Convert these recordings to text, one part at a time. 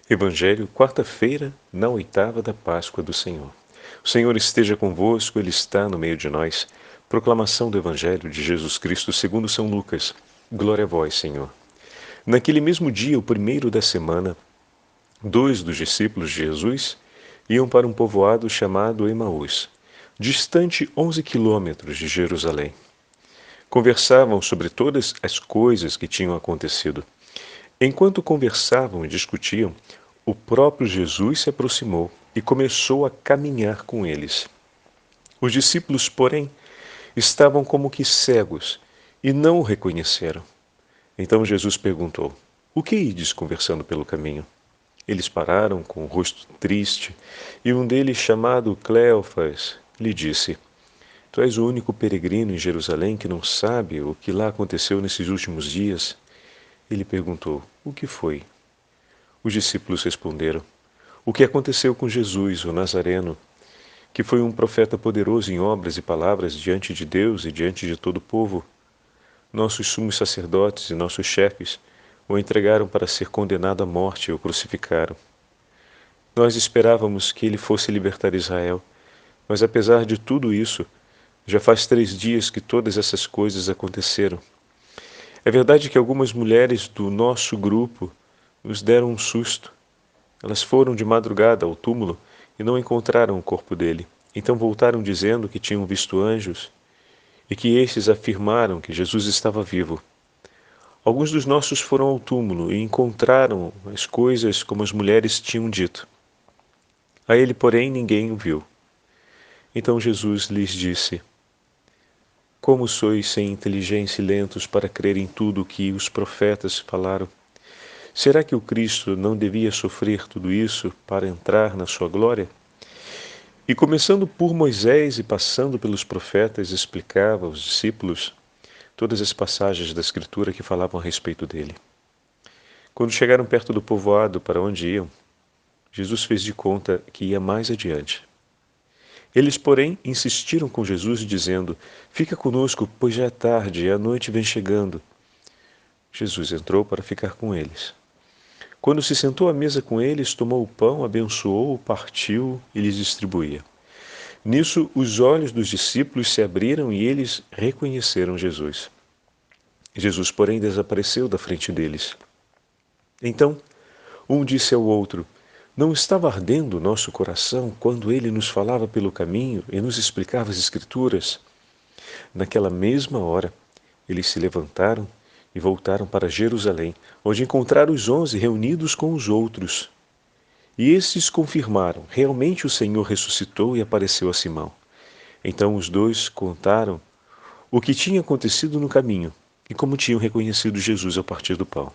Evangelho, quarta-feira, na oitava da Páscoa do Senhor. O Senhor esteja convosco, Ele está no meio de nós. Proclamação do Evangelho de Jesus Cristo segundo São Lucas. Glória a vós, Senhor. Naquele mesmo dia, o primeiro da semana, 2 dos discípulos de Jesus iam para um povoado chamado Emaús, distante 11 quilômetros de Jerusalém. Conversavam sobre todas as coisas que tinham acontecido. Enquanto conversavam e discutiam, o próprio Jesus se aproximou e começou a caminhar com eles. Os discípulos, porém, estavam como que cegos e não o reconheceram. Então Jesus perguntou: "O que ides conversando pelo caminho?" Eles pararam com o rosto triste e um deles, chamado Cleofas, lhe disse: "Tu és o único peregrino em Jerusalém que não sabe o que lá aconteceu nesses últimos dias?" Ele perguntou: "O que foi?" Os discípulos responderam: "O que aconteceu com Jesus, o Nazareno, que foi um profeta poderoso em obras e palavras diante de Deus e diante de todo o povo. Nossos sumos sacerdotes e nossos chefes o entregaram para ser condenado à morte e o crucificaram. Nós esperávamos que ele fosse libertar Israel, mas apesar de tudo isso, já faz 3 dias que todas essas coisas aconteceram. É verdade que algumas mulheres do nosso grupo nos deram um susto. Elas foram de madrugada ao túmulo e não encontraram o corpo dele. Então voltaram dizendo que tinham visto anjos e que estes afirmaram que Jesus estava vivo. Alguns dos nossos foram ao túmulo e encontraram as coisas como as mulheres tinham dito. A ele, porém, ninguém o viu. Então Jesus lhes disse: Como sois sem inteligência e lentos para crer em tudo o que os profetas falaram? Será que o Cristo não devia sofrer tudo isso para entrar na sua glória? E começando por Moisés e passando pelos profetas, explicava aos discípulos todas as passagens da Escritura que falavam a respeito dele. Quando chegaram perto do povoado para onde iam, Jesus fez de conta que ia mais adiante. Eles, porém, insistiram com Jesus, dizendo: Fica conosco, pois já é tarde e a noite vem chegando. Jesus entrou para ficar com eles. Quando se sentou à mesa com eles, tomou o pão, abençoou, partiu e lhes distribuía. Nisso, os olhos dos discípulos se abriram e eles reconheceram Jesus. Jesus, porém, desapareceu da frente deles. Então, um disse ao outro: Não estava ardendo o nosso coração quando ele nos falava pelo caminho e nos explicava as Escrituras? Naquela mesma hora, eles se levantaram e voltaram para Jerusalém, onde encontraram os 11 reunidos com os outros. E estes confirmaram: realmente o Senhor ressuscitou e apareceu a Simão. Então os dois contaram o que tinha acontecido no caminho e como tinham reconhecido Jesus a partir do pão.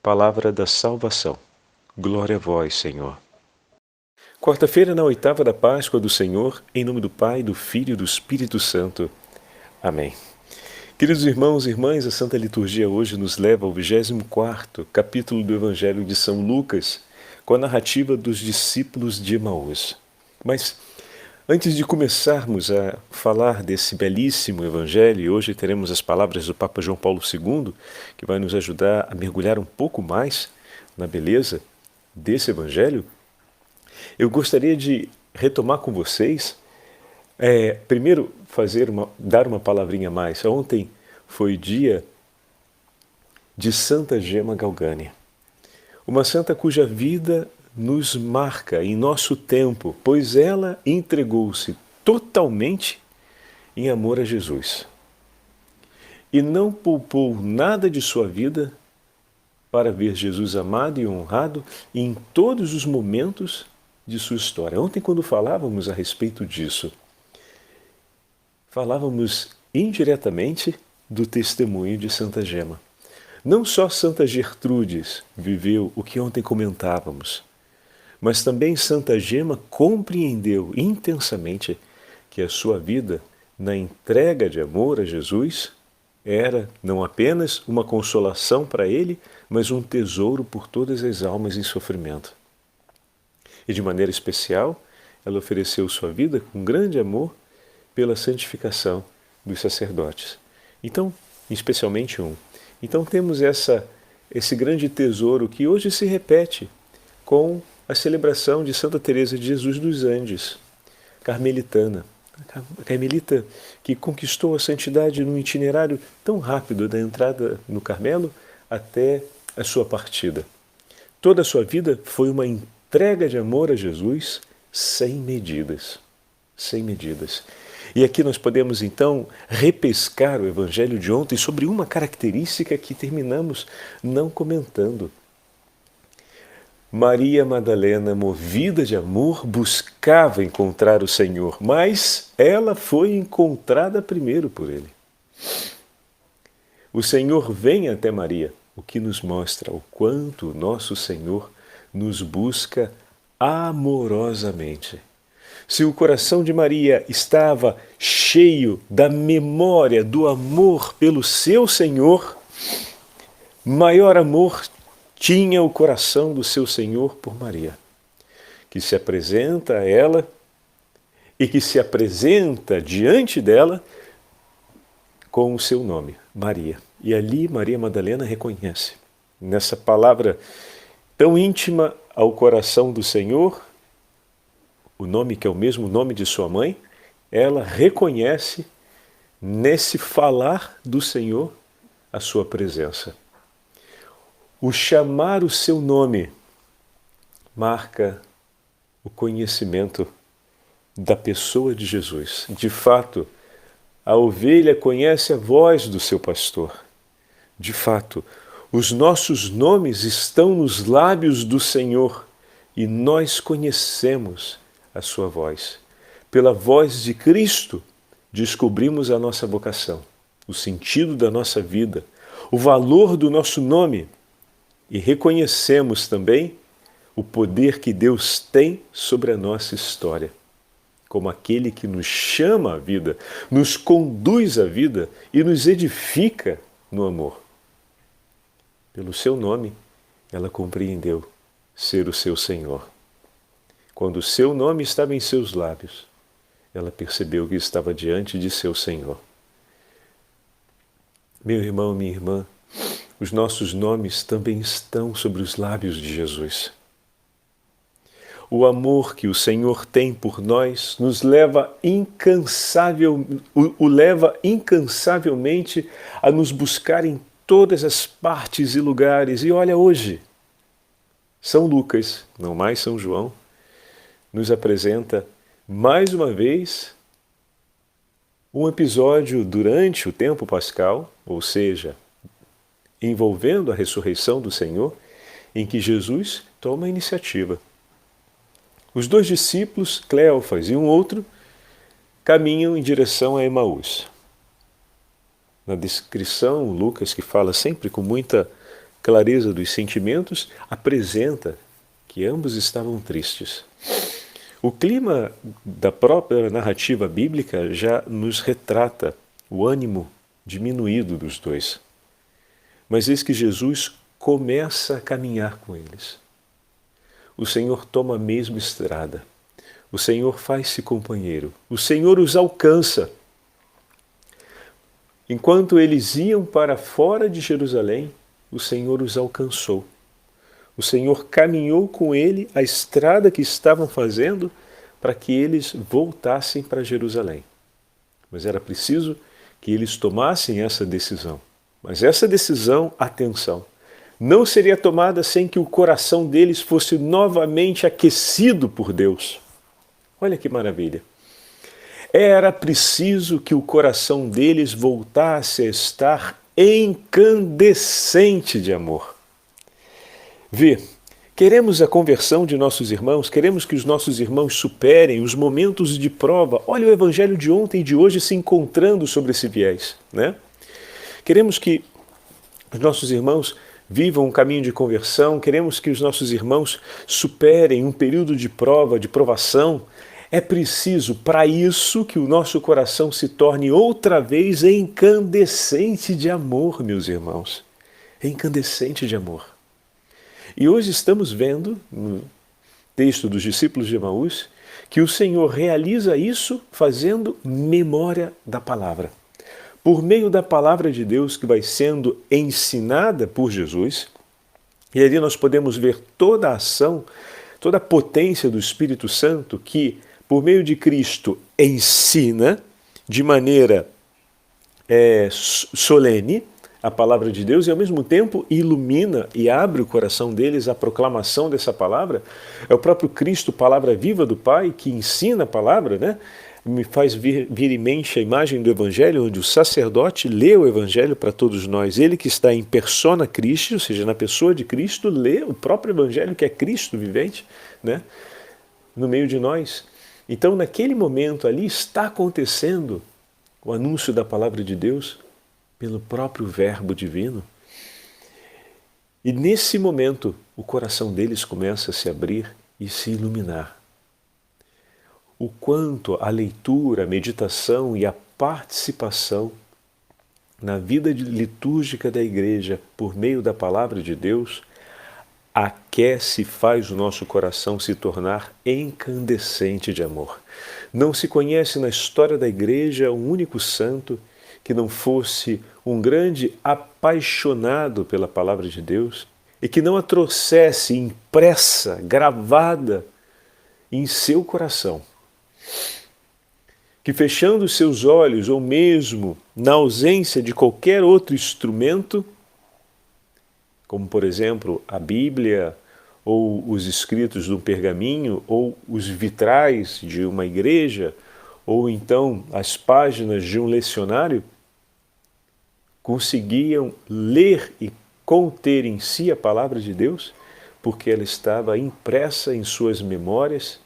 Palavra da salvação. Glória a vós, Senhor. Quarta-feira, na oitava da Páscoa do Senhor, em nome do Pai, do Filho e do Espírito Santo. Amém. Queridos irmãos e irmãs, a Santa Liturgia hoje nos leva ao 24º capítulo do Evangelho de São Lucas, com a narrativa dos discípulos de Emaús. Mas, antes de começarmos a falar desse belíssimo Evangelho, e hoje teremos as palavras do Papa João Paulo II, que vai nos ajudar a mergulhar um pouco mais na beleza desse Evangelho, eu gostaria de retomar com vocês, primeiro dar uma palavrinha a mais. Ontem foi dia de Santa Gema Galgani, uma santa cuja vida nos marca em nosso tempo, pois ela entregou-se totalmente em amor a Jesus e não poupou nada de sua vida para ver Jesus amado e honrado em todos os momentos de sua história. Ontem, quando falávamos a respeito disso, falávamos indiretamente do testemunho de Santa Gema. Não só Santa Gertrudes viveu o que ontem comentávamos, mas também Santa Gema compreendeu intensamente que a sua vida na entrega de amor a Jesus era não apenas uma consolação para ele, mas um tesouro por todas as almas em sofrimento. E de maneira especial, ela ofereceu sua vida com grande amor pela santificação dos sacerdotes. Então, especialmente um. Então temos esse grande tesouro que hoje se repete com a celebração de Santa Teresa de Jesus dos Andes, carmelitana. A carmelita que conquistou a santidade num itinerário tão rápido, da entrada no Carmelo até a sua partida. Toda a sua vida foi uma entrega de amor a Jesus sem medidas. Sem medidas. E aqui nós podemos então repescar o Evangelho de ontem sobre uma característica que terminamos não comentando. Maria Madalena, movida de amor, buscava encontrar o Senhor, mas ela foi encontrada primeiro por ele. O Senhor vem até Maria, o que nos mostra o quanto o nosso Senhor nos busca amorosamente. Se o coração de Maria estava cheio da memória do amor pelo seu Senhor, maior amor tinha o coração do seu Senhor por Maria, que se apresenta a ela e que se apresenta diante dela com o seu nome, Maria. E ali Maria Madalena reconhece, nessa palavra tão íntima ao coração do Senhor, o nome que é o mesmo nome de sua mãe, ela reconhece nesse falar do Senhor a sua presença. O chamar o seu nome marca o conhecimento da pessoa de Jesus. De fato, a ovelha conhece a voz do seu pastor. De fato, os nossos nomes estão nos lábios do Senhor e nós conhecemos a sua voz. Pela voz de Cristo, descobrimos a nossa vocação, o sentido da nossa vida, o valor do nosso nome e reconhecemos também o poder que Deus tem sobre a nossa história, como aquele que nos chama à vida, nos conduz à vida e nos edifica no amor. Pelo seu nome, ela compreendeu ser o seu Senhor. Quando o seu nome estava em seus lábios, ela percebeu que estava diante de seu Senhor. Meu irmão, minha irmã, os nossos nomes também estão sobre os lábios de Jesus. O amor que o Senhor tem por nós nos leva incansavelmente a nos buscar em todas as partes e lugares. E olha hoje, São Lucas, não mais São João, nos apresenta mais uma vez um episódio durante o tempo pascal, ou seja, envolvendo a ressurreição do Senhor, em que Jesus toma a iniciativa. Os dois discípulos, Cleofas e um outro, caminham em direção a Emaús. Na descrição, Lucas, que fala sempre com muita clareza dos sentimentos, apresenta que ambos estavam tristes. O clima da própria narrativa bíblica já nos retrata o ânimo diminuído dos dois. Mas eis que Jesus começa a caminhar com eles. O Senhor toma a mesma estrada. O Senhor faz-se companheiro. O Senhor os alcança. Enquanto eles iam para fora de Jerusalém, o Senhor os alcançou. O Senhor caminhou com ele a estrada que estavam fazendo para que eles voltassem para Jerusalém. Mas era preciso que eles tomassem essa decisão. Mas essa decisão, atenção, não seria tomada sem que o coração deles fosse novamente aquecido por Deus. Olha que maravilha! Era preciso que o coração deles voltasse a estar incandescente de amor. Vê, queremos a conversão de nossos irmãos, queremos que os nossos irmãos superem os momentos de prova. Olha o Evangelho de ontem e de hoje se encontrando sobre esse viés, né? Queremos que os nossos irmãos vivam um caminho de conversão, queremos que os nossos irmãos superem um período de prova, de provação. É preciso, para isso, que o nosso coração se torne outra vez incandescente de amor, meus irmãos. Incandescente de amor. E hoje estamos vendo, no texto dos discípulos de Emaús, que o Senhor realiza isso fazendo memória da palavra. Por meio da palavra de Deus que vai sendo ensinada por Jesus, E ali nós podemos ver toda a ação, toda a potência do Espírito Santo que, por meio de Cristo, ensina de maneira solene a palavra de Deus e, ao mesmo tempo, ilumina e abre o coração deles à proclamação dessa palavra. É o próprio Cristo, palavra viva do Pai, que ensina a palavra, né? Me faz vir em mente a imagem do Evangelho, onde o sacerdote lê o Evangelho para todos nós. Ele que está em persona Christi, ou seja, na pessoa de Cristo, lê o próprio Evangelho, que é Cristo vivente, né? No meio de nós. Então, naquele momento ali, está acontecendo o anúncio da palavra de Deus pelo próprio Verbo divino. E nesse momento, o coração deles começa a se abrir e se iluminar. O quanto a leitura, a meditação e a participação na vida litúrgica da igreja por meio da palavra de Deus aquece e faz o nosso coração se tornar incandescente de amor. Não se conhece na história da igreja um único santo que não fosse um grande apaixonado pela palavra de Deus e que não a trouxesse impressa, gravada em seu coração. Que fechando os seus olhos, ou mesmo na ausência de qualquer outro instrumento, como por exemplo a Bíblia, ou os escritos de um pergaminho, ou os vitrais de uma igreja, ou então as páginas de um lecionário, conseguiam ler e conter em si a palavra de Deus, porque ela estava impressa em suas memórias,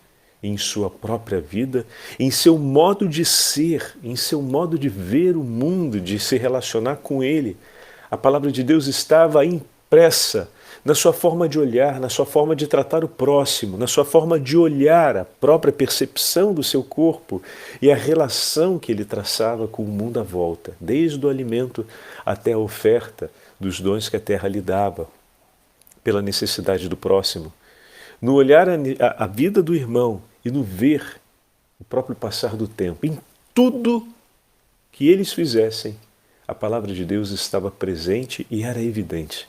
em sua própria vida, em seu modo de ser, em seu modo de ver o mundo, de se relacionar com ele. A palavra de Deus estava impressa na sua forma de olhar, na sua forma de tratar o próximo, na sua forma de olhar a própria percepção do seu corpo e a relação que ele traçava com o mundo à volta, desde o alimento até a oferta dos dons que a terra lhe dava, pela necessidade do próximo. No olhar a vida do irmão e no ver o próprio passar do tempo, em tudo que eles fizessem, a palavra de Deus estava presente e era evidente,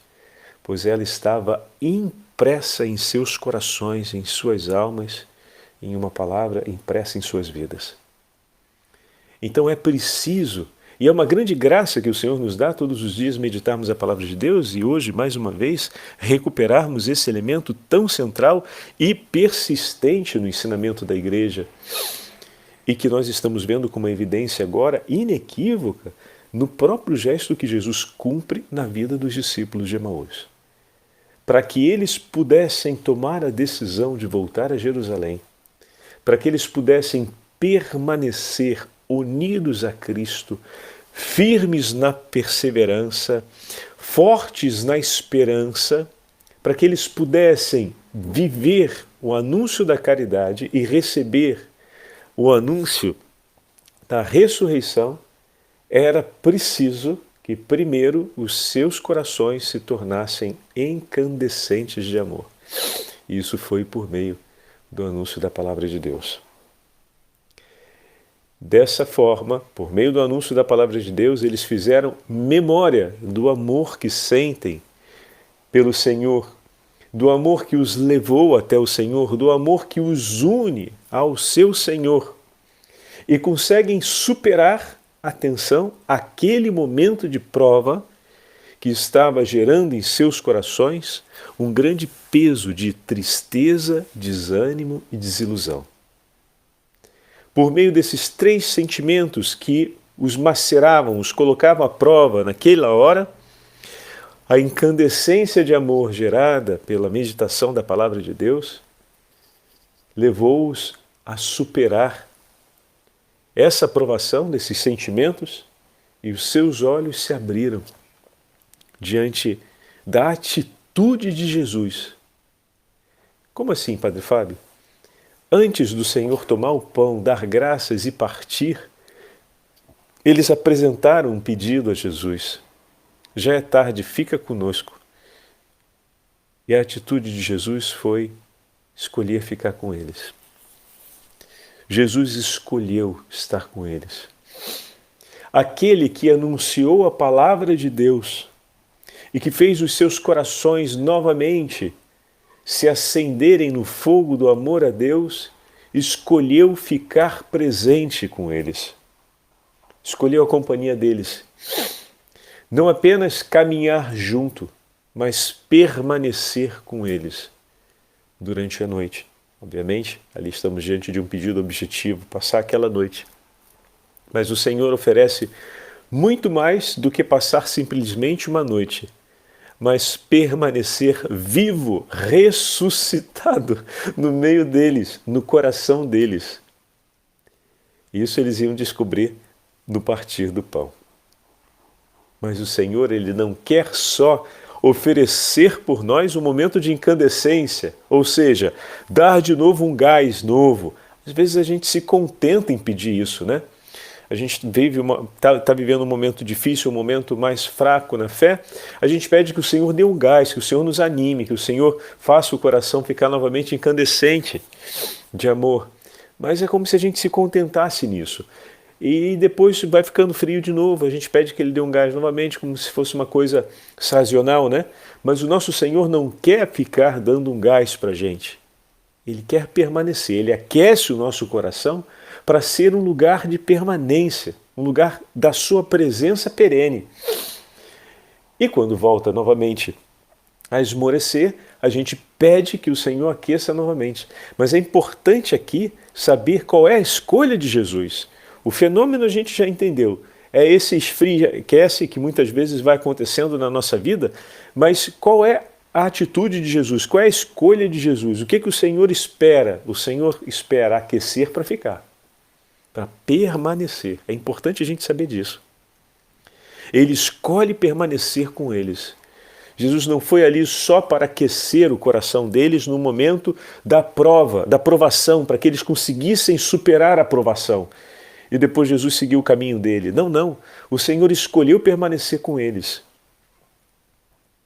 pois ela estava impressa em seus corações, em suas almas, em uma palavra impressa em suas vidas. Então é preciso, e é uma grande graça que o Senhor nos dá todos os dias meditarmos a palavra de Deus e hoje, mais uma vez, recuperarmos esse elemento tão central e persistente no ensinamento da igreja e que nós estamos vendo como uma evidência agora inequívoca no próprio gesto que Jesus cumpre na vida dos discípulos de Emaús. Para que eles pudessem tomar a decisão de voltar a Jerusalém, para que eles pudessem permanecer unidos a Cristo, firmes na perseverança, fortes na esperança, para que eles pudessem viver o anúncio da caridade e receber o anúncio da ressurreição, era preciso que primeiro os seus corações se tornassem incandescentes de amor. E isso foi por meio do anúncio da palavra de Deus. Dessa forma, por meio do anúncio da palavra de Deus, eles fizeram memória do amor que sentem pelo Senhor, do amor que os levou até o Senhor, do amor que os une ao seu Senhor e conseguem superar, atenção, aquele momento de prova que estava gerando em seus corações um grande peso de tristeza, desânimo e desilusão. Por meio desses três sentimentos que os maceravam, os colocavam à prova naquela hora, a incandescência de amor gerada pela meditação da palavra de Deus levou-os a superar essa provação desses sentimentos e os seus olhos se abriram diante da atitude de Jesus. Como assim, Padre Fábio? Antes do Senhor tomar o pão, dar graças e partir, eles apresentaram um pedido a Jesus. Já é tarde, fica conosco. E a atitude de Jesus foi escolher ficar com eles. Jesus escolheu estar com eles. Aquele que anunciou a palavra de Deus e que fez os seus corações novamente se acenderem no fogo do amor a Deus, escolheu ficar presente com eles. Escolheu a companhia deles. Não apenas caminhar junto, mas permanecer com eles durante a noite. Obviamente, ali estamos diante de um pedido objetivo, passar aquela noite. Mas o Senhor oferece muito mais do que passar simplesmente uma noite, mas permanecer vivo, ressuscitado no meio deles, no coração deles. Isso eles iam descobrir no partir do pão. Mas o Senhor, Ele não quer só oferecer por nós um momento de incandescência, ou seja, dar de novo um gás novo. Às vezes a gente se contenta em pedir isso, né? A gente está vivendo um momento difícil, um momento mais fraco na fé, a gente pede que o Senhor dê um gás, que o Senhor nos anime, que o Senhor faça o coração ficar novamente incandescente de amor. Mas é como se a gente se contentasse nisso. E depois vai ficando frio de novo, a gente pede que Ele dê um gás novamente, como se fosse uma coisa sazonal, né? Mas o nosso Senhor não quer ficar dando um gás para a gente. Ele quer permanecer, Ele aquece o nosso coração para ser um lugar de permanência, um lugar da sua presença perene. E quando volta novamente a esmorecer, a gente pede que o Senhor aqueça novamente. Mas é importante aqui saber qual é a escolha de Jesus. O fenômeno a gente já entendeu. É esse esfria, aquece que muitas vezes vai acontecendo na nossa vida, mas qual é a atitude de Jesus? Qual é a escolha de Jesus? O que o Senhor espera? O Senhor espera aquecer para ficar, para permanecer. É importante a gente saber disso. Ele escolhe permanecer com eles. Jesus não foi ali só para aquecer o coração deles no momento da prova, da provação, para que eles conseguissem superar a provação. E depois Jesus seguiu o caminho dele. Não, não. O Senhor escolheu permanecer com eles.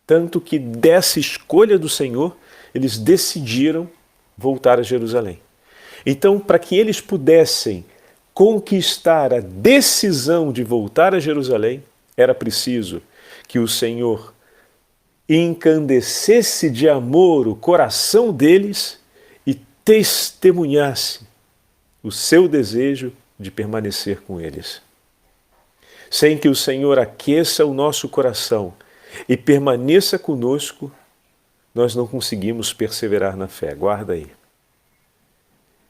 Tanto que dessa escolha do Senhor, eles decidiram voltar a Jerusalém. Então, para que eles pudessem conquistar a decisão de voltar a Jerusalém, era preciso que o Senhor encandecesse de amor o coração deles e testemunhasse o seu desejo de permanecer com eles. Sem que o Senhor aqueça o nosso coração e permaneça conosco, nós não conseguimos perseverar na fé. Guarda aí.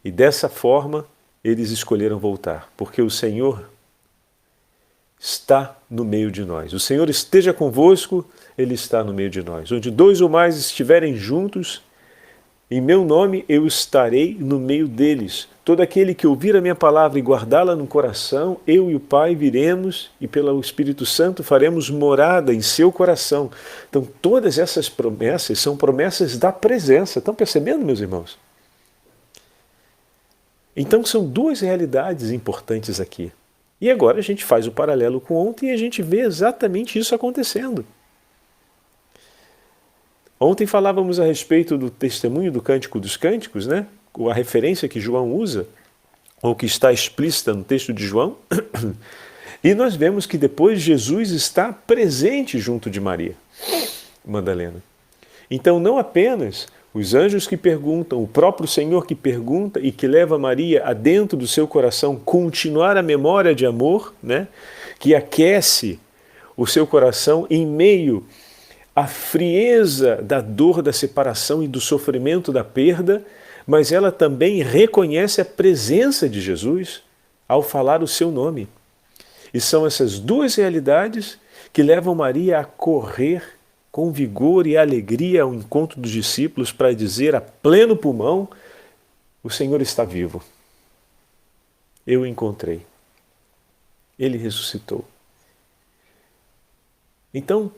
E dessa forma, eles escolheram voltar, porque o Senhor está no meio de nós. O Senhor esteja convosco, Ele está no meio de nós. Onde dois ou mais estiverem juntos, em meu nome eu estarei no meio deles. Todo aquele que ouvir a minha palavra e guardá-la no coração, eu e o Pai viremos e pelo Espírito Santo faremos morada em seu coração. Então todas essas promessas são promessas da presença. Estão percebendo, meus irmãos? Então são duas realidades importantes aqui. E agora a gente faz o paralelo com ontem e a gente vê exatamente isso acontecendo. Ontem falávamos a respeito do testemunho do Cântico dos Cânticos, né? A referência que João usa, ou que está explícita no texto de João, e nós vemos que depois Jesus está presente junto de Maria Madalena. Então não apenas os anjos que perguntam, o próprio Senhor que pergunta e que leva Maria a dentro do seu coração continuar a memória de amor, né? Que aquece o seu coração em meio à frieza da dor da separação e do sofrimento da perda, mas ela também reconhece a presença de Jesus ao falar o seu nome. E são essas duas realidades que levam Maria a correr com vigor e alegria ao encontro dos discípulos para dizer a pleno pulmão: o Senhor está vivo. Eu o encontrei. Ele ressuscitou. Então,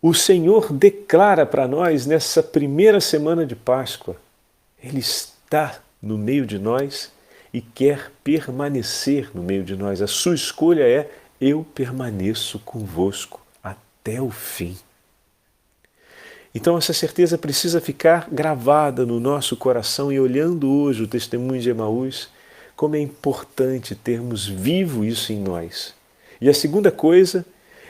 o Senhor declara para nós nessa primeira semana de Páscoa: Ele está no meio de nós e quer permanecer no meio de nós. A sua escolha é: eu permaneço convosco até o fim. Então essa certeza precisa ficar gravada no nosso coração e olhando hoje o testemunho de Emaús, como é importante termos vivo isso em nós. E a segunda coisa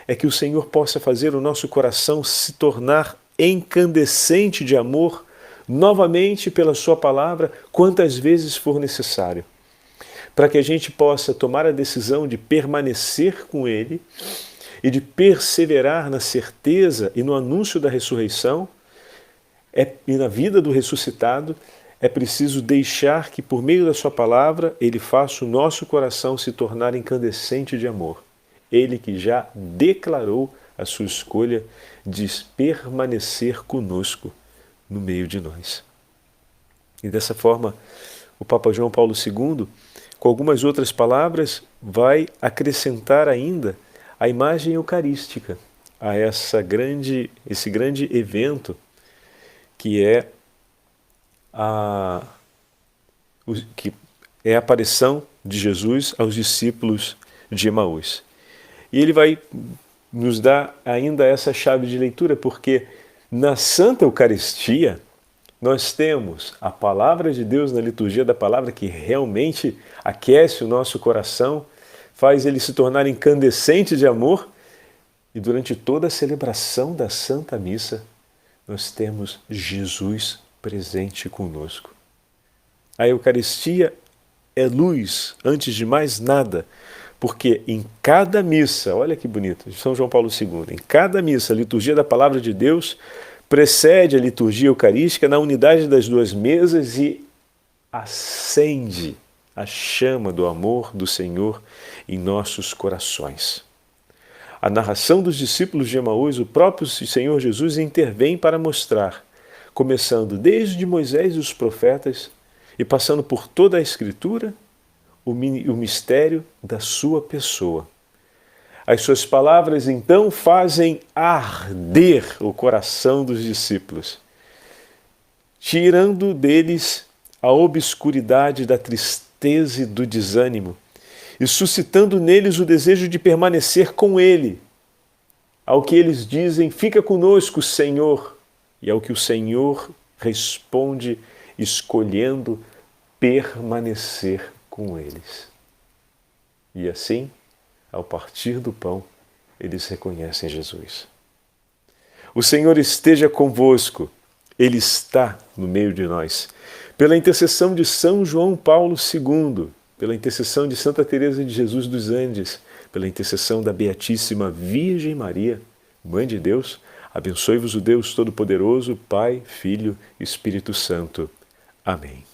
é que o Senhor possa fazer o nosso coração se tornar incandescente de amor novamente pela sua palavra, quantas vezes for necessário, para que a gente possa tomar a decisão de permanecer com Ele e de perseverar na certeza e no anúncio da ressurreição. E na vida do ressuscitado, é preciso deixar que, por meio da sua palavra, Ele faça o nosso coração se tornar incandescente de amor. Ele que já declarou a sua escolha de permanecer conosco no meio de nós. E dessa forma, o Papa João Paulo II, com algumas outras palavras, vai acrescentar ainda a imagem eucarística a esse grande evento que é a aparição de Jesus aos discípulos de Emaús. E ele vai nos dar ainda essa chave de leitura, porque na Santa Eucaristia nós temos a palavra de Deus na liturgia da palavra que realmente aquece o nosso coração, faz ele se tornar incandescente de amor, e durante toda a celebração da Santa Missa nós temos Jesus presente conosco. A Eucaristia é luz, antes de mais nada, porque em cada missa, olha que bonito, São João Paulo II, em cada missa, a liturgia da Palavra de Deus precede a liturgia eucarística na unidade das duas mesas e acende a chama do amor do Senhor em nossos corações. A narração dos discípulos de Emaús, o próprio Senhor Jesus intervém para mostrar, começando desde Moisés e os profetas e passando por toda a Escritura, o mistério da sua pessoa. As suas palavras, então, fazem arder o coração dos discípulos, tirando deles a obscuridade da tristeza e do desânimo e suscitando neles o desejo de permanecer com Ele. Ao que eles dizem, fica conosco, Senhor, e ao que o Senhor responde, escolhendo permanecer com eles. E assim, ao partir do pão, eles reconhecem Jesus. O Senhor esteja convosco, Ele está no meio de nós. Pela intercessão de São João Paulo II, pela intercessão de Santa Teresa de Jesus dos Andes, pela intercessão da Beatíssima Virgem Maria, Mãe de Deus, abençoe-vos o Deus Todo-Poderoso, Pai, Filho e Espírito Santo. Amém.